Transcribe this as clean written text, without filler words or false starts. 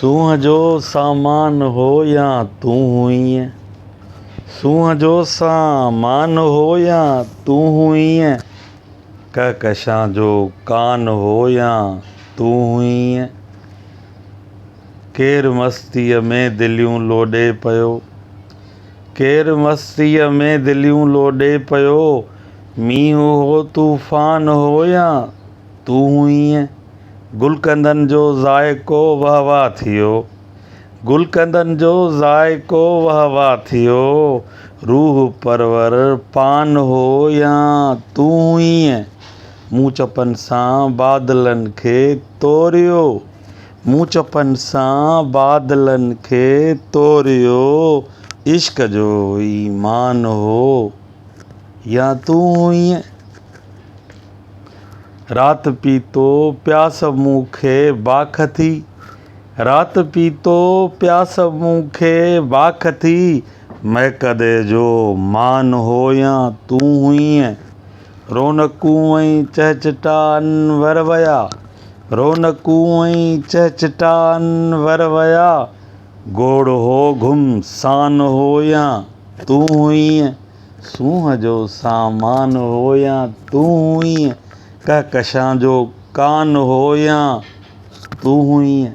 सूंहं जो सामान हो या तूं हुई है। सूंहं जो सामान हो या तूं हुई है। कहकशां जो कान हो या तूं हुई है। केरु मस्तीअ में दिलियूं लोॾे पियो। केरु मस्तीअ में दिलियूं लोॾे पियो। मींहुं हो तूफ़ान हो या तूं हुई है। गुलकंदनि जो ज़ाइको वाह वाह थियो। गुलकंदनि जो ज़ाइको वाह वाह थियो। रूह परवर पान हो या तूं हुई है। मूं चपनि सां बादलनि खे तोरियो। मूं चपनि सां बादलनि खे तोरियो। इश्क जो ईमान हो या तूं हुई है। राति पीतो प्यास मूंखे बाख थी। राति पीतो प्यास मूंखे बाख थी। महकदे जो मान हो या तूं हुई है। रौनकूं ऐं चहचटा अनवर वया। रौनकूं ऐं चहचटा अनवर वया। गोड़ हो घुमसान हो या तूं हुई है। सूंहं जो सामान हो या तूं हुई है। कहकशां जो कान हो या तूं हुई है।